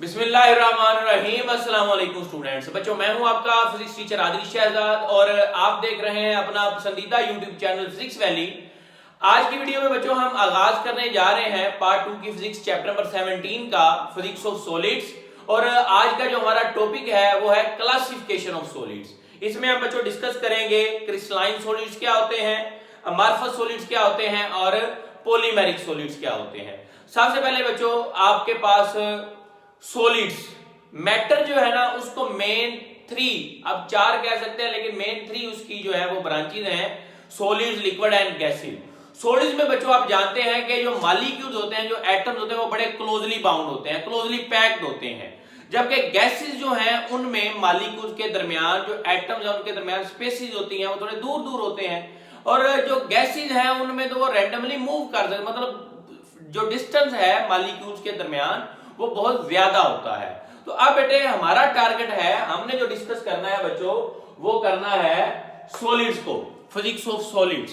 बिस्मिल्लाहिर्रहमानिर्रहीम। अस्सलाम वालेकुम स्टूडेंट्स। बच्चों, मैं हूं आपका फिजिक्स टीचर आदिल शहजाद और आप देख रहे हैं अपना पसंदीदा यूट्यूब चैनल फिजिक्स वैली। आज की वीडियो में बच्चों हम आगाज करने जा रहे हैं पार्ट 2 की फिजिक्स चैप्टर नंबर 17 का, फिजिक्स ऑफ सॉलिड्स। और आज का जो हमारा टॉपिक है वो है क्लासिफिकेशन ऑफ सॉलिड्स। इसमें हम बच्चों डिस्कस करेंगे क्रिस्टलाइन सॉलिड्स क्या होते हैं, अमॉर्फस सॉलिड्स क्या होते हैं और पॉलीमेरिक सॉलिड्स क्या होते हैं। सबसे पहले बच्चों आपके पास सॉलिड्स मैटर जो है ना उसको मेन थ्री, अब चार कह सकते हैं लेकिन मेन थ्री उसकी जो है वो ब्रांचेज हैं, solids, liquid and gases. Solids में बच्चों आप जानते हैं कि जो मॉलिक्यूल्स होते हैं, जो एटम्स होते हैं वो बड़े क्लोजली बाउंड होते हैं, क्लोजली पैक्ड होते हैं। जबकि गैसेज जो हैं उनमें मॉलिक्यूल्स के दरमियान जो एटम्स हैं उनके दरमियान स्पेसेस होती हैं वो थोड़े दूर दूर होते हैं। और जो गैसेज हैं उनमें तो वो रैंडमली मूव कर सकते, मतलब जो डिस्टेंस है मॉलिक्यूल्स के दरमियान वो बहुत ज्यादा होता है। तो अब बेटे हमारा टारगेट है, हमने जो डिस्कस करना है बच्चों वो करना है सॉलिड्स को, फिजिक्स ऑफ सॉलिड्स।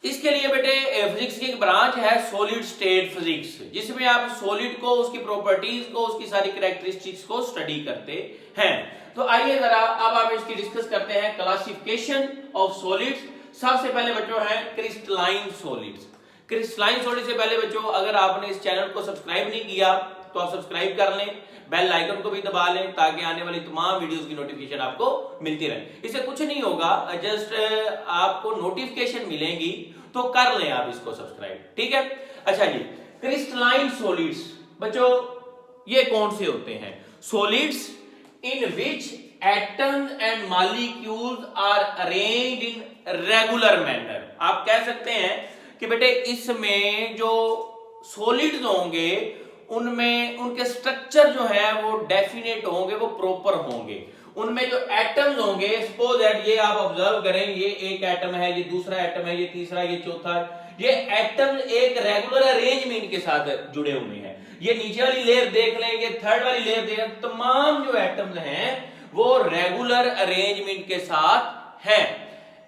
इसके लिए बेटे फिजिक्स की एक ब्रांच है सॉलिड स्टेट फिजिक्स, जिसमें आप सॉलिड को, उसकी प्रॉपर्टीज को, उसकी सारी कैरेक्टरिस्टिक्स को स्टडी करते हैं। तो आइए जरा अब हम इसकी डिस्कस करते हैं क्लासिफिकेशन ऑफ सॉलिड्स। सबसे पहले बच्चों है क्रिस्टलाइन सॉलिड्स। क्रिस्टलाइन सॉलिड से पहले बच्चों अगर आपने इस चैनल को सब्सक्राइब नहीं किया तो आप सब्सक्राइब कर लें, बेल आइकन को भी दबा लें ताकि आने वाली तमाम वीडियोस की नोटिफिकेशन आपको मिलती रहे। इससे कुछ नहीं होगा, जस्ट आपको नोटिफिकेशन मिलेंगी तो कर लें आप इसको सब्सक्राइब, ठीक है। अच्छा जी, क्रिस्टलाइन सॉलिड्स बच्चों ये कौन से होते हैं? Solids in which atoms and molecules are arranged in regular manner. आप कह सकते हैं कि बेटे इसमें जो सॉलिड्स होंगे उनमें उनके स्ट्रक्चर जो है वो डेफिनेट होंगे, वो प्रॉपर होंगे। उनमें जो एटम्स होंगे, सपोज दैट ये आप ऑब्जर्व करें, ये एक एटम है, ये दूसरा एटम है, ये तीसरा, ये चौथा, ये एटम एक रेगुलर अरेंजमेंट के साथ जुड़े हुए हैं। ये नीचे वाली लेयर देख लें, ये थर्ड वाली लेयर देख लें, तमाम जो एटम्स हैं वो रेगुलर अरेंजमेंट के साथ हैं।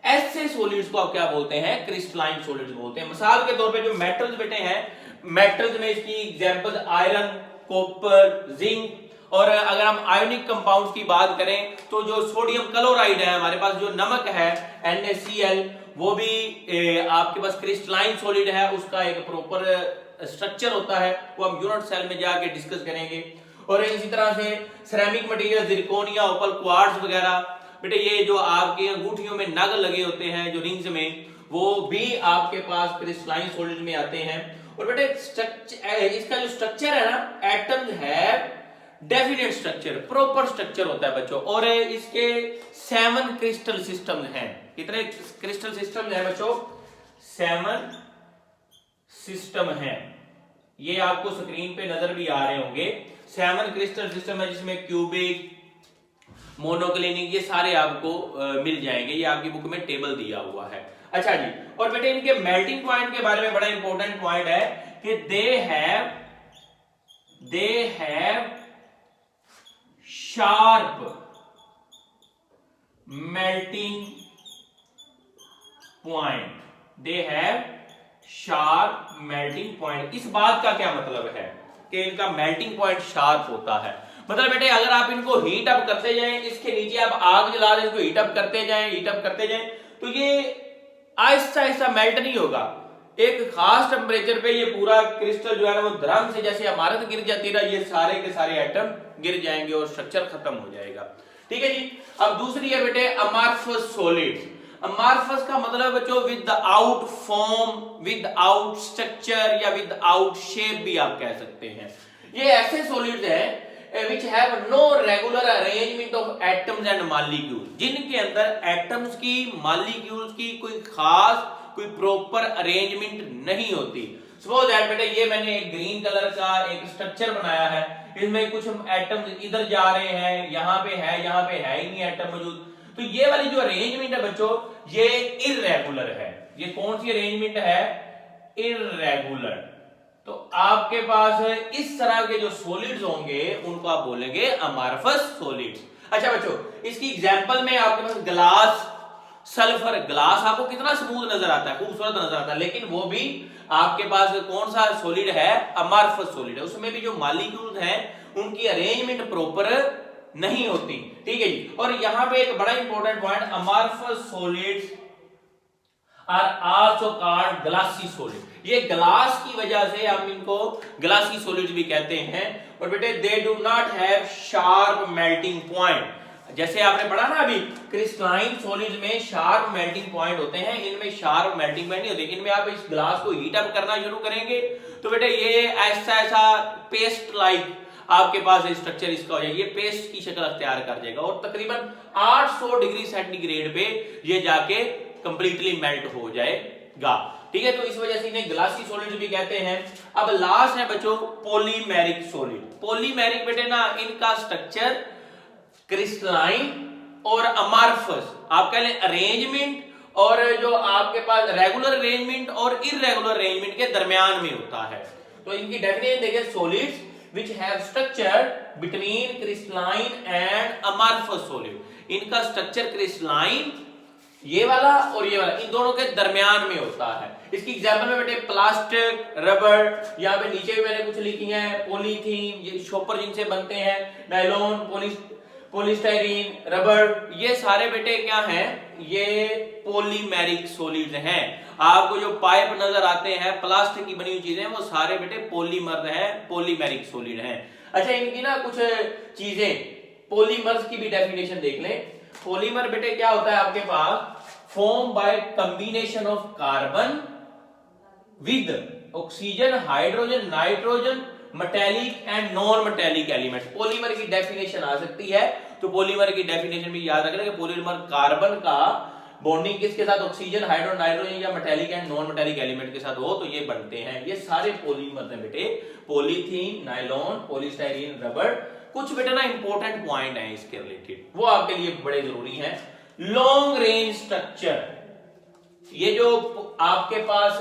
ऐसे सॉलिड्स को आप क्या बोलते हैं? क्रिस्टलाइन सॉलिड्स बोलते हैं। मिसाल के तौर पे जो मेटल्स बेटे हैं, मेटल्स में इसकी एग्जांपल आयरन, कॉपर, जिंक। और अगर हम आयोनिक कंपाउंड्स की बात करें तो जो सोडियम क्लोराइड है, हमारे पास जो नमक है NaCl, वो भी आपके पास क्रिस्टलाइन सॉलिड है, उसका एक प्रॉपर स्ट्रक्चर होता है, वो हम यूनिट सेल में जाके डिस्कस करेंगे। और इसी तरह से सिरेमिक मटेरियल, जिरकोनिया, ओपल, क्वार्ट्ज वगैरह, बेटे ये जो आपके अंगूठियों में नग लगे होते हैं जो रिंग्स में, वो भी आपके पास क्रिस्टलाइन सॉलिड में आते हैं। और बेटे इसका जो स्ट्रक्चर है ना, एटम्स है डेफिनेट स्ट्रक्चर, प्रॉपर स्ट्रक्चर होता है बच्चों। और इसके 7 क्रिस्टल सिस्टम हैं। कितने क्रिस्टल सिस्टम है बच्चों? 7 सिस्टम हैं। ये आपको स्क्रीन पे नजर भी आ रहे होंगे। 7 क्रिस्टल सिस्टम है जिसमें क्यूबिक, मोनोक्लिनिक, ये सारे आपको मिल जाएंगे। ये आपकी बुक में टेबल दिया हुआ है। अच्छा जी, और बेटे इनके मेल्टिंग पॉइंट के बारे में बड़ा इंपॉर्टेंट पॉइंट है कि they have sharp melting point. They have sharp melting point. इस बात का क्या मतलब है कि इनका मेल्टिंग पॉइंट शार्प होता है? मतलब बेटे अगर आप इनको हीट अप करते जाएं, इसके नीचे आप आग जला दें, इसको हीट अप करते जाएं, तो ये आहिस्ता आहिस्ता मेल्ट नहीं होगा। एक खास टेम्परेचर पे ये पूरा क्रिस्टल जो है ना वो धर्म से जैसे इमारत गिर जाती है, ये सारे के सारे एटम गिर जाएंगे और स्ट्रक्चर खत्म हो जाएगा। ठीक है जी। अब दूसरी है बेटे अमॉर्फस सॉलिड्स। अमॉर्फस का मतलब बच्चों विदाउट फॉर्म, विदाउट स्ट्रक्चर या विदाउट शेप भी आप कह सकते हैं। ये ऐसे सॉलिड्स हैं which have no regular arrangement of atoms and molecules, जिनके अंदर एटम्स की, मॉलिक्यूल्स की कोई खास, कोई प्रॉपर अरेंजमेंट नहीं होती। सपोज दैट बेटे ये मैंने एक ग्रीन कलर का एक स्ट्रक्चर बनाया है, इसमें कुछ एटम्स इधर जा रहे हैं, यहाँ पे है ही नहीं एटम मौजूद। तो ये वाली जो अरेंजमेंट है बच्चों ये इर्रेगुलर है। ये कौन सी अरेंजमेंट है? इर्रेगुलर। तो आपके पास इस तरह के जो सॉलिड्स होंगे उनको आप बोलेंगे अमॉर्फस सॉलिड्स। अच्छा बच्चों, इसकी एग्जांपल में आपके पास ग्लास, सल्फर। ग्लास आपको कितना स्मूथ नजर आता है, खूबसूरत नजर आता है, लेकिन वो भी आपके पास कौन सा सॉलिड है? अमॉर्फस सॉलिड है। उसमें भी जो मॉलिक्यूल्स हैं उनकी अरेंजमेंट प्रॉपर नहीं होती। ठीक है जी। और यहां पे एक बड़ा important point, amorphous solids are also called glassy solid. ये ग्लास की वजह से हम इनको ग्लासी सॉलिड भी कहते हैं। और बेटे they do not have sharp melting point. जैसे आपने पढ़ा ना अभी, क्रिस्टलाइन सॉलिड में शार्प मेल्टिंग पॉइंट होते हैं, इनमें शार्प मेल्टिंग पॉइंट नहीं होते। इनमें आप इस ग्लास को हीट अप करना शुरू करेंगे तो बेटे ये ऐसा पेस्ट लाइक आपके पास स्ट्रक्चर इसका हो जाएगा, ये पेस्ट की शक्ल अख्तियार कर जाएगा और तकरीबन 800 डिग्री सेंटीग्रेड पे ये जाके कंप्लीटली मेल्ट हो जाएगा। ठीक है, तो इस वजह से इन्हें ग्लासी सॉलिड भी कहते हैं। अब लास्ट है बच्चों पॉलीमेरिक सॉलिड। पॉलीमेरिक बेटे ना इनका स्ट्रक्चर क्रिस्टलाइन और अमॉर्फस, आप कह लें अरेंजमेंट, और जो आपके पास रेगुलर अरेंजमेंट और इररेगुलर अरेंजमेंट के दरमियान में होता है। तो इनकी डेफिनेशन देखिए, solids which have structure between crystalline and amorphous solid। इनका स्ट्रक्चर क्रिस्टलाइन ये वाला और ये वाला इन दोनों के दरमियान में होता है। इसकी एग्जांपल में बेटे प्लास्टिक, रबर, यहाँ पे नीचे भी मैंने कुछ लिखी है, पॉलीथीन, ये शॉपर जिनसे बनते हैं, नायलॉन, पॉलीस्टाइरीन, रबर, ये सारे बेटे क्या हैं, ये पॉलीमेरिक सॉलिड्स हैं। आपको जो पाइप नजर आते हैं प्लास्टिक की बनी हुई चीजें, वो सारे बेटे पॉलीमर हैं, पॉलीमेरिक सॉलिड हैं। अच्छा, इनकी ना कुछ चीजें, पॉलीमर्स की भी डेफिनेशन देख लें। पॉलीमर बेटे क्या होता है आपके पास, form by combination of carbon with oxygen, hydrogen, nitrogen, metallic and non metallic element. Polymer की डेफिनेशन आ सकती है, तो पॉलीमर की डेफिनेशन भी याद रखना कि पॉलीमर कार्बन का बॉन्डिंग किसके साथ, ऑक्सीजन, हाइड्रोजन, नाइट्रोजन या metallic and non metallic element के साथ हो तो ये बनते हैं। ये सारे पॉलीमर हैं बेटे, पॉलीथीन, नायलॉन, पॉलीस्टाइरीन, रबर। कुछ बेटे ना इंपॉर्टेंट पॉइंट है इसके रिलेटेड, वो आपके लिए बड़े जरूरी हैं। लॉन्ग रेंज स्ट्रक्चर, ये जो आपके पास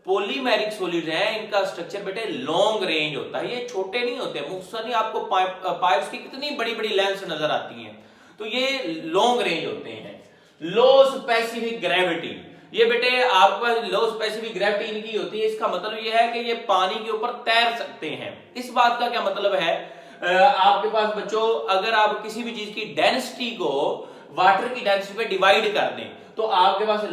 पॉलीमेरिक सॉलिड है, इनका स्ट्रक्चर बेटे लॉन्ग रेंज होता है, ये छोटे नहीं होते। मुख्तलिफ आपको पाइप्स की कितनी बड़ी बड़ी लेंथ नजर आती हैं, तो ये लॉन्ग रेंज होते हैं। लो स्पेसिफिक ग्रेविटी, ये बेटे आपका लो स्पेसिफिक ग्रेविटी इनकी होती है। इसका मतलब ये है कि ये पानी के ऊपर तैर सकते हैं। इस बात का क्या मतलब है, आपके पास बच्चों अगर आप किसी भी चीज की डेंसिटी को वाटर की डेंसिटी पे डिवाइड कर दें तो आपके पास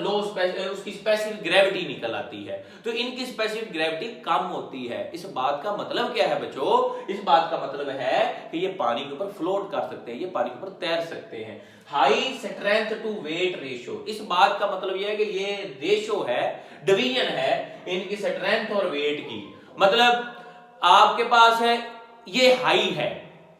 उसकी स्पेसिफिक ग्रेविटी निकल आती है, तो इनकी स्पेसिफिक ग्रेविटी कम होती है। इस बात का मतलब क्या है बच्चों, इस बात का मतलब है कि ये पानी के ऊपर फ्लोट कर सकते हैं, ये पानी के ऊपर तैर सकते हैं। High strength to weight ratio, इस बात का मतलब यह है कि ये रेशियो है, डिवीजन है इनकी स्ट्रेंथ और वेट की। मतलब आपके पास है ये हाई है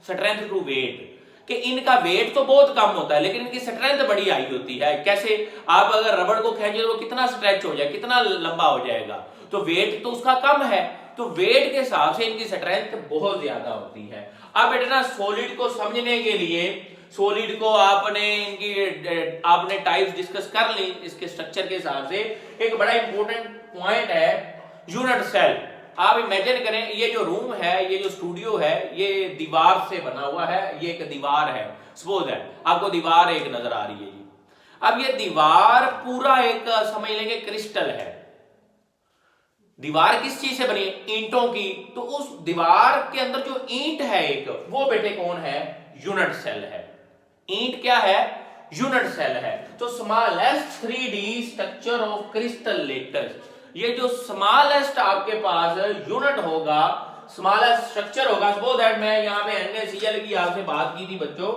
स्ट्रेंथ टू वेट, कि इनका वेट तो बहुत कम होता है लेकिन इनकी स्ट्रेंथ बड़ी हाई होती है। कैसे, आप अगर रबड़ को खींचे तो कितना स्ट्रेच हो जाए, कितना लंबा हो जाएगा, तो वेट तो उसका कम है, तो वेट के हिसाब से इनकी स्ट्रेंथ बहुत ज्यादा होती है। अब बेटा ना सॉलिड को समझने के लिए, सॉलिड को आपने टाइप्स डिस्कस कर ली इसके स्ट्रक्चर के हिसाब से। एक बड़ा इंपॉर्टेंट पॉइंट है यूनिट सेल। आप इमेजिन करें ये जो रूम है, ये जो स्टूडियो है, ये दीवार से बना हुआ है, ये एक दीवार है, सपोज है आपको दीवार एक नजर आ रही है जी। अब ये दीवार पूरा एक समझ लेंगे क्रिस्टल है। दीवार किस चीज से बनी है, ईंटों की, तो उस दीवार के अंदर जो ईंट है एक, वो बेटे कौन है, यूनिट सेल है। ईंट क्या है, यूनिट सेल है। तो smallest 3D structure of crystal lattice, ये जो स्मॉलेस्ट आपके पास यूनिट होगा, स्मॉलेस्ट स्ट्रक्चर होगा, सपोज दैट मैं यहाँ पे NaCl की आपसे बात की थी बच्चों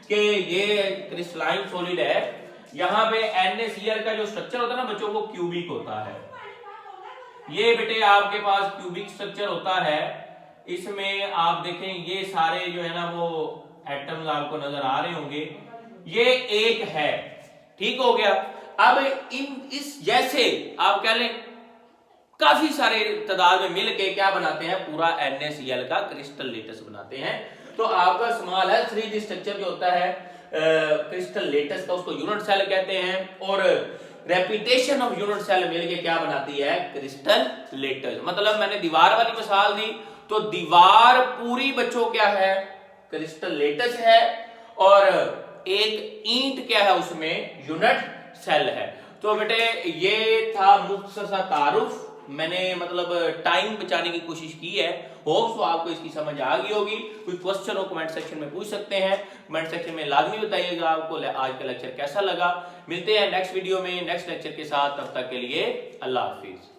कि ये क्रिस्टलाइन सॉलिड है, यहाँ पे NaCl का जो स्ट्रक्चर होता है ना बच्चों, वो क्यूबिक होता है। ये बेटे आपके पास क्यूबिक स्ट्रक्चर होता है। इसमें आप देखें ये सारे जो है ना वो एटम्स आपको नजर आ रहे होंगे, ये एक है, ठीक हो गया। अब इस जैसे आप कह लें काफी सारे तादाद में मिलके क्या बनाते हैं, पूरा NaCl का क्रिस्टल लेटस बनाते हैं। तो आपका स्मॉल है 3D स्ट्रक्चर जो होता है क्रिस्टल लेटस का, उसको यूनिट सेल कहते हैं, और रेपिटेशन ऑफ यूनिट सेल मिलके क्या बनाती है, क्रिस्टल लेटस। मतलब मैंने दीवार वाली मिसाल दी, तो दीवार पूरी बच्चों क्या है, क्रिस्टल लेटस है, और एक ईंट क्या है उसमें, यूनिट सेल है। तो बेटे ये था मुख्तसर तारुफ मैंने मतलब टाइम बचाने की कोशिश की है। होप सो आपको इसकी समझ आ गई होगी। कोई क्वेश्चन हो कमेंट सेक्शन में पूछ सकते हैं, कमेंट सेक्शन में लाजमी बताइएगा आपको आज का लेक्चर कैसा लगा। मिलते हैं नेक्स्ट वीडियो में नेक्स्ट लेक्चर के साथ, तब तक के लिए अल्लाह हाफिज।